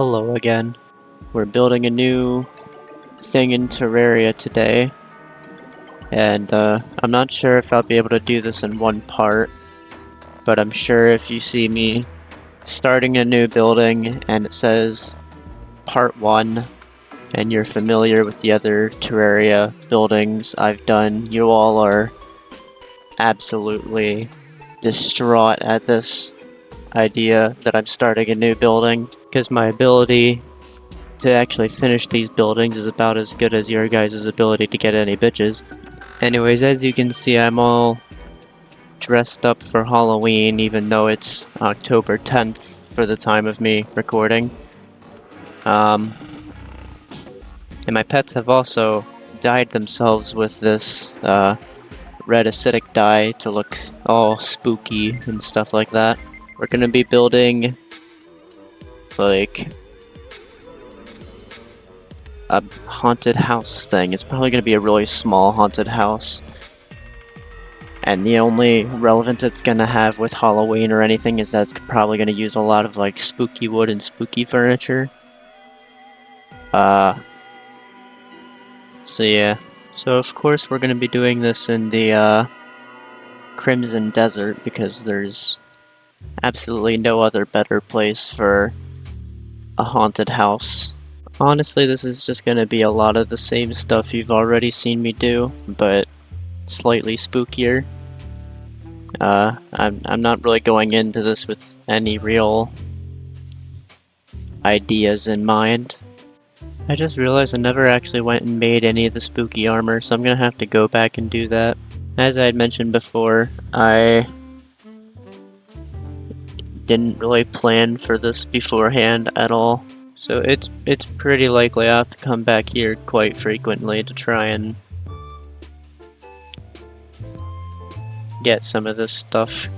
Hello again. We're building a new thing in Terraria today, and I'm not sure if I'll be able to do this in one part, but I'm sure if you see me starting a new building and it says part 1 and you're familiar with the other Terraria buildings I've done, you all are absolutely distraught at this idea that I'm starting a new building, because my ability to actually finish these buildings is about as good as your guys' ability to get any bitches. Anyways, as you can see, I'm all dressed up for Halloween, even though it's October 10th for the time of me recording. And my pets have also dyed themselves with this red acidic dye to look all spooky and stuff like that. We're gonna be building like a haunted house thing. It's probably gonna be a really small haunted house, and the only relevance it's gonna have with Halloween or anything is that it's probably gonna use a lot of like spooky wood and spooky furniture. So yeah. So of course we're gonna be doing this in the Crimson Desert, because there's absolutely no other better place for a haunted house. Honestly, this is just gonna be a lot of the same stuff you've already seen me do, but slightly spookier. I'm not really going into this with any real ideas in mind. I just realized I never actually went and made any of the spooky armor, so I'm gonna have to go back and do that. As I had mentioned before, I didn't really plan for this beforehand at all. So it's pretty likely I'll have to come back here quite frequently to try and get some of this stuff.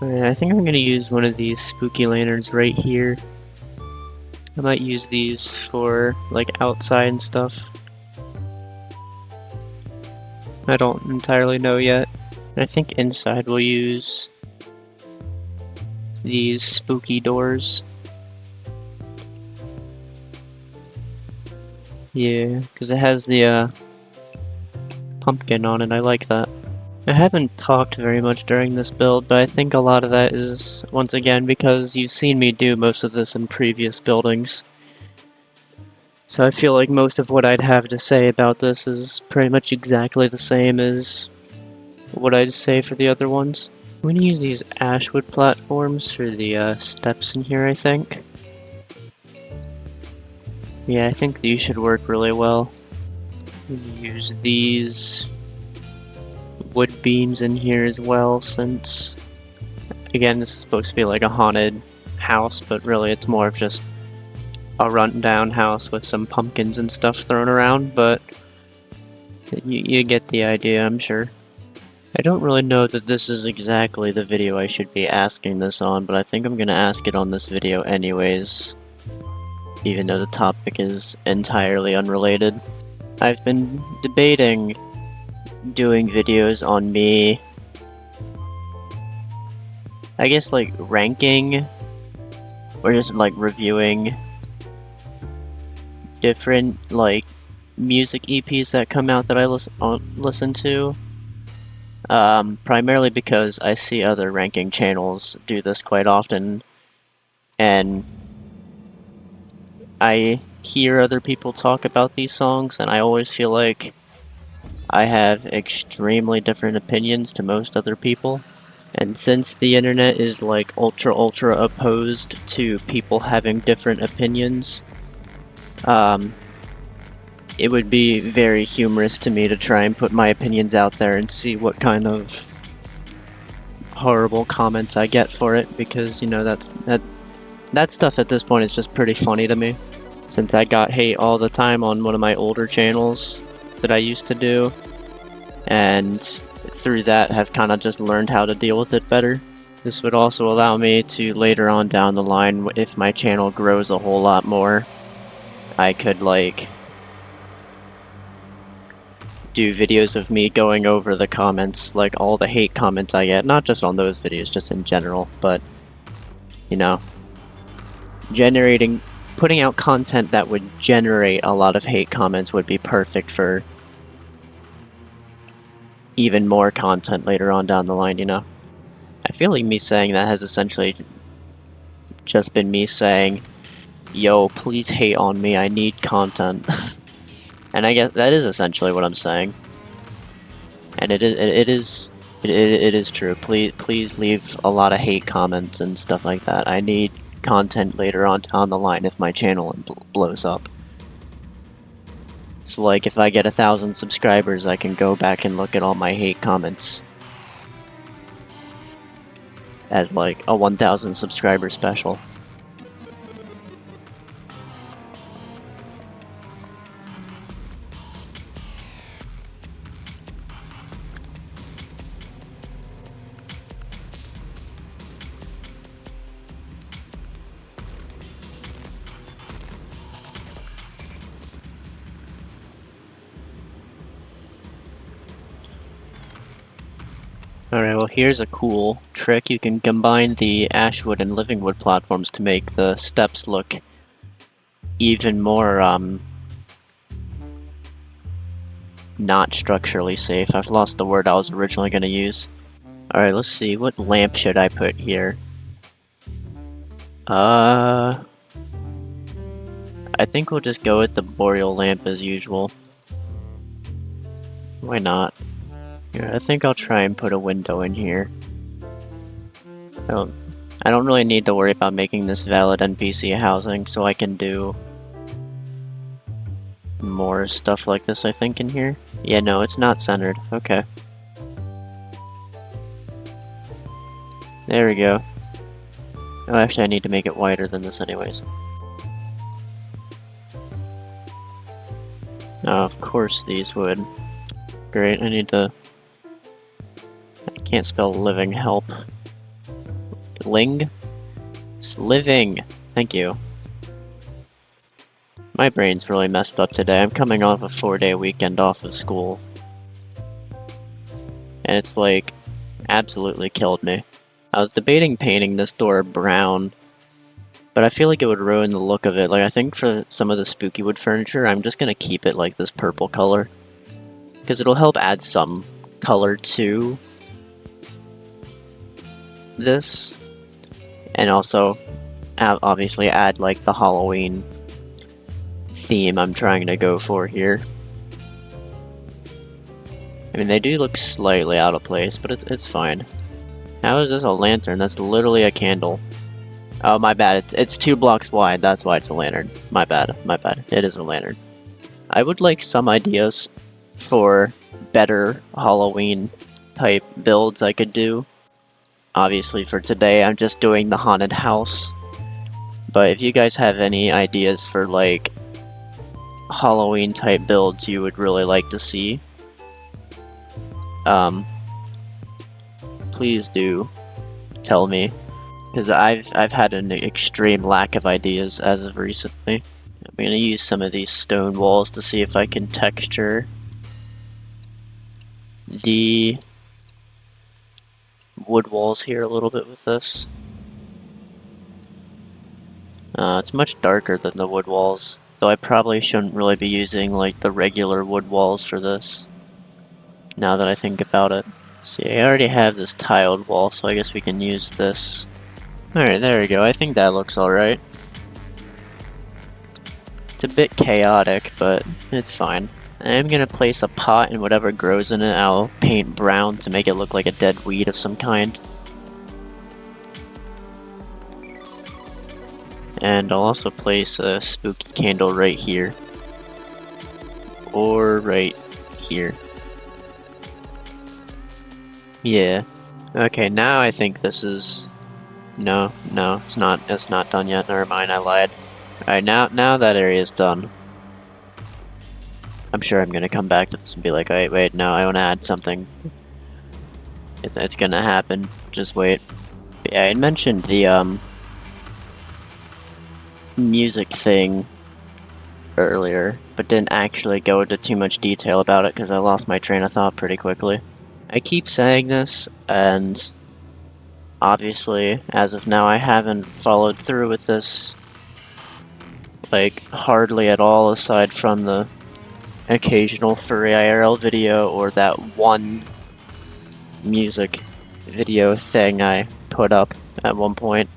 Alright, I think I'm gonna use one of these spooky lanterns right here. I might use these for like outside and stuff. I don't entirely know yet. I think inside we'll use these spooky doors. Yeah, because it has the pumpkin on it. I like that. I haven't talked very much during this build, but I think a lot of that is, once again, because you've seen me do most of this in previous buildings. So I feel like most of what I'd have to say about this is pretty much exactly the same as what I'd say for the other ones. I'm gonna use these ashwood platforms for the steps in here, I think. Yeah, I think these should work really well. Use these wood beams in here as well, since, again, this is supposed to be like a haunted house, but really it's more of just a run-down house with some pumpkins and stuff thrown around, but you get the idea, I'm sure. I don't really know that this is exactly the video I should be asking this on, but I think I'm gonna ask it on this video anyways, even though the topic is entirely unrelated. I've been debating doing videos on me, I guess, like ranking or just like reviewing different like music EPs that come out that I listen to. Primarily because I see other ranking channels do this quite often, and I hear other people talk about these songs, and I always feel like I have extremely different opinions to most other people. And since the internet is like ultra opposed to people having different opinions, it would be very humorous to me to try and put my opinions out there and see what kind of horrible comments I get for it, because, you know, that stuff at this point is just pretty funny to me, since I got hate all the time on one of my older channels that I used to do, and through that have kind of just learned how to deal with it better. This would also allow me to later on down the line, if my channel grows a whole lot more, I could like do videos of me going over the comments, like all the hate comments I get, not just on those videos, just in general, but, you know, generating putting out content that would generate a lot of hate comments would be perfect for even more content later on down the line, you know? I feel like me saying that has essentially just been me saying, yo, please hate on me, I need content. And I guess that is essentially what I'm saying. And it is true. Please leave a lot of hate comments and stuff like that. I need content later on down the line if my channel blows up. So like if I get 1,000 subscribers, I can go back and look at all my hate comments as like a 1,000 subscriber special. Alright, well here's a cool trick. You can combine the ashwood and living wood platforms to make the steps look even more, not structurally safe. I've lost the word I was originally going to use. Alright, let's see. What lamp should I put here? I think we'll just go with the boreal lamp as usual. Why not? Yeah, I think I'll try and put a window in here. I don't really need to worry about making this valid NPC housing, so I can do more stuff like this, I think, in here. Yeah, no, it's not centered. Okay. There we go. Oh, actually, I need to make it wider than this anyways. Oh, of course these would. Great, I need to... I can't spell living, help. Ling? It's living! Thank you. My brain's really messed up today. I'm coming off a 4-day weekend off of school. And it's like, absolutely killed me. I was debating painting this door brown, but I feel like it would ruin the look of it. Like, I think for some of the spooky wood furniture, I'm just gonna keep it like this purple color. Because it'll help add some color to this. And also, obviously add like the Halloween theme I'm trying to go for here. I mean, they do look slightly out of place, but it's fine. How is this a lantern? That's literally a candle. Oh, my bad. It's 2 blocks wide. That's why it's a lantern. My bad. My bad. It is a lantern. I would like some ideas for better Halloween type builds I could do. Obviously, for today, I'm just doing the haunted house. But if you guys have any ideas for, like, Halloween type builds you would really like to see, please do tell me, because I've had an extreme lack of ideas as of recently. I'm gonna use some of these stone walls to see if I can texture the wood walls here a little bit with this. It's much darker than the wood walls, though I probably shouldn't really be using like the regular wood walls for this, now that I think about it. See, I already have this tiled wall, so I guess we can use this. Alright, there we go. I think that looks alright. It's a bit chaotic, but it's fine. I'm gonna place a pot and whatever grows in it, I'll paint brown to make it look like a dead weed of some kind. And I'll also place a spooky candle right here. Or right here. Yeah. Okay, now I think this is... No, it's not done yet. Never mind, I lied. Alright, now that area is done. I'm sure I'm gonna come back to this and be like, wait, no, I wanna add something. It's gonna happen. Just wait. But yeah, I mentioned the, music thing earlier, but didn't actually go into too much detail about it because I lost my train of thought pretty quickly. I keep saying this, and obviously, as of now, I haven't followed through with this Like, hardly at all, aside from the occasional furry IRL video or that one music video thing I put up at one point.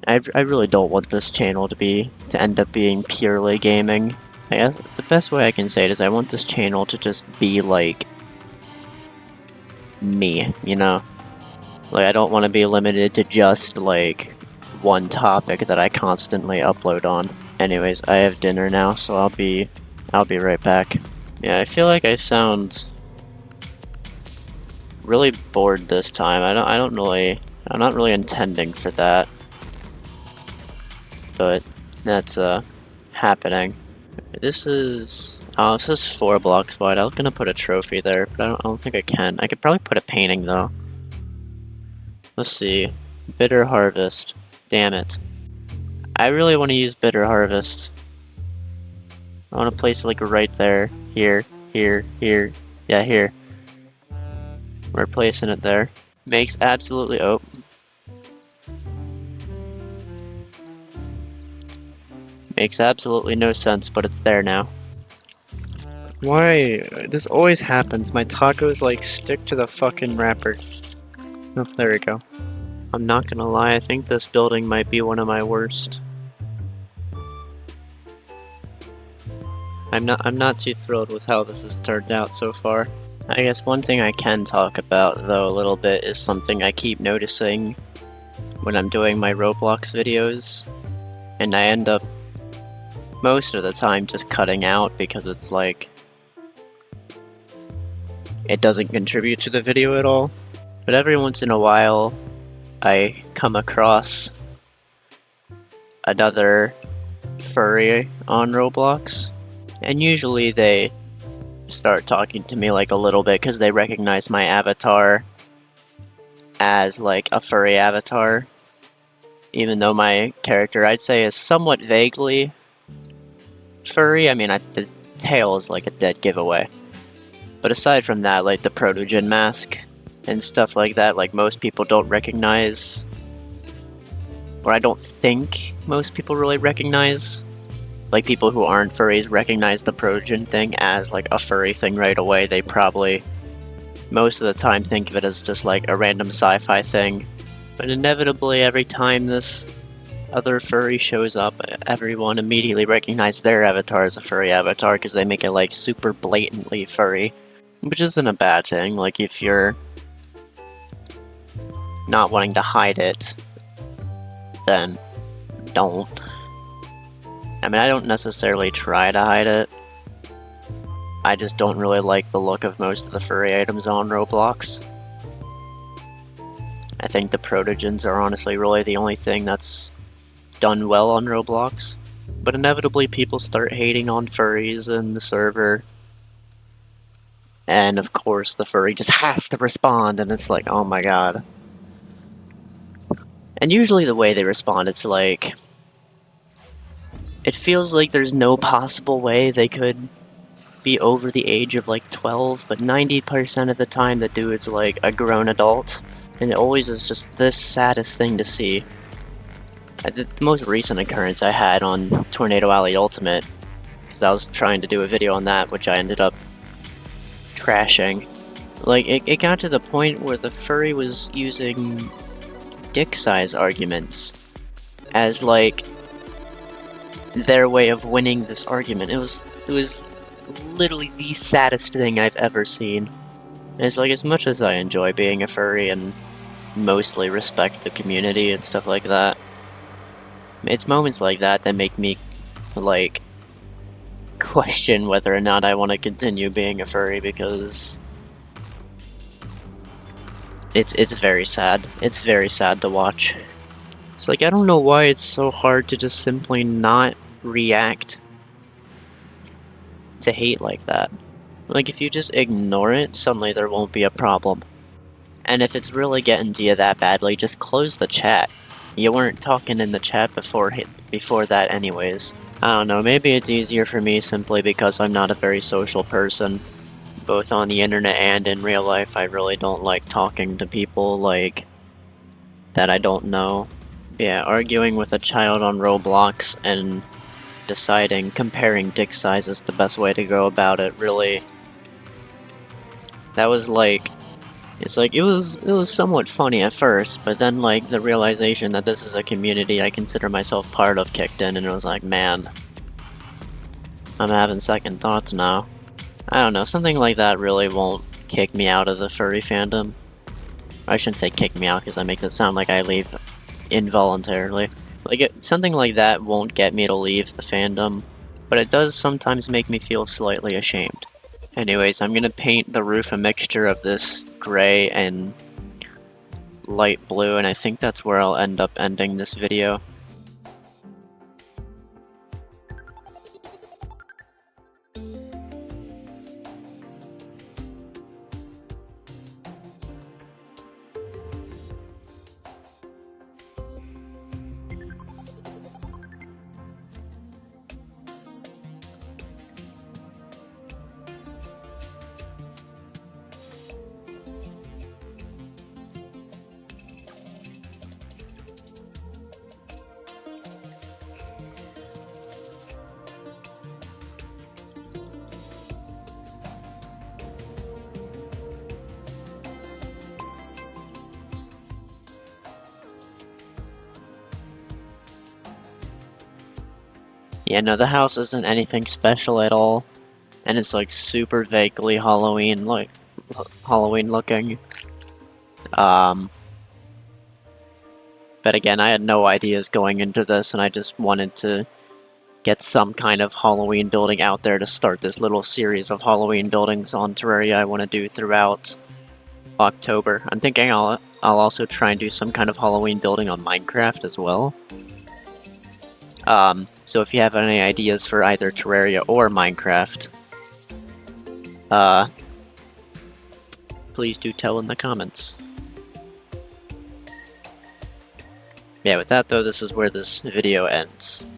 I really don't want this channel to end up being purely gaming. I guess the best way I can say it is I want this channel to just be like me, you know? Like, I don't want to be limited to just like one topic that I constantly upload on. Anyways, I have dinner now, so I'll be right back. Yeah, I feel like I sound really bored this time. I'm not really intending for that. But that's happening. This is 4 blocks wide. I was gonna put a trophy there, but I don't think I can. I could probably put a painting though. Let's see. Bitter Harvest. Damn it. I really want to use Bitter Harvest. I want to place it like right there. Here. Yeah, here. We're placing it there. Makes absolutely... oh. Makes absolutely no sense, but it's there now. Why? This always happens. My tacos, like, stick to the fucking wrapper. Oh, there we go. I'm not gonna lie, I think this building might be one of my worst. I'm not too thrilled with how this has turned out so far. I guess one thing I can talk about, though, a little bit, is something I keep noticing when I'm doing my Roblox videos, and I end up most of the time just cutting out because it's like it doesn't contribute to the video at all. But every once in a while I come across another furry on Roblox, and usually they start talking to me like a little bit because they recognize my avatar as like a furry avatar, even though my character I'd say is somewhat vaguely furry. I mean, the tail is like a dead giveaway. But aside from that, like the protogen mask and stuff like that, like most people don't recognize, or I don't think most people really recognize, like people who aren't furries recognize the protogen thing as like a furry thing right away. They probably, most of the time, think of it as just like a random sci-fi thing. But inevitably, every time this other furry shows up, everyone immediately recognizes their avatar as a furry avatar because they make it like super blatantly furry, which isn't a bad thing. Like if you're not wanting to hide it, then don't. I mean, I don't necessarily try to hide it. I just don't really like the look of most of the furry items on Roblox. I think the protogens are honestly really the only thing that's done well on Roblox. But inevitably people start hating on furries in the server. And of course the furry just has to respond, and it's like, oh my god. And usually the way they respond, it's like, it feels like there's no possible way they could be over the age of like 12, but 90% of the time the dude's like a grown adult. And it always is just the saddest thing to see. The most recent occurrence I had on Tornado Alley Ultimate, because I was trying to do a video on that, which I ended up trashing. Like, it got to the point where the furry was using dick size arguments as, like, their way of winning this argument. It was literally the saddest thing I've ever seen. And it's like, as much as I enjoy being a furry and mostly respect the community and stuff like that, it's moments like that that make me, like, question whether or not I want to continue being a furry, because it's very sad. It's very sad to watch. It's like, I don't know why it's so hard to just simply not react to hate like that. Like, if you just ignore it, suddenly there won't be a problem. And if it's really getting to you that badly, just close the chat. You weren't talking in the chat before that anyways. I don't know, maybe it's easier for me simply because I'm not a very social person. Both on the internet and in real life, I really don't like talking to people, like, that I don't know. Yeah, arguing with a child on Roblox and deciding comparing dick size is the best way to go about it, really. That was like, it's like, it was somewhat funny at first, but then like the realization that this is a community I consider myself part of kicked in, and it was like, man, I'm having second thoughts now. I don't know, something like that really won't kick me out of the furry fandom. I shouldn't say kick me out, because that makes it sound like I leave involuntarily. Like, something like that won't get me to leave the fandom, but it does sometimes make me feel slightly ashamed. Anyways, I'm gonna paint the roof a mixture of this gray and light blue, and I think that's where I'll end up ending this video. Yeah, no, the house isn't anything special at all, and it's like super vaguely Halloween, like Halloween looking. But again, I had no ideas going into this, and I just wanted to get some kind of Halloween building out there to start this little series of Halloween buildings on Terraria I want to do throughout October. I'm thinking I'll also try and do some kind of Halloween building on Minecraft as well. So if you have any ideas for either Terraria or Minecraft, please do tell in the comments. Yeah, with that though, this is where this video ends.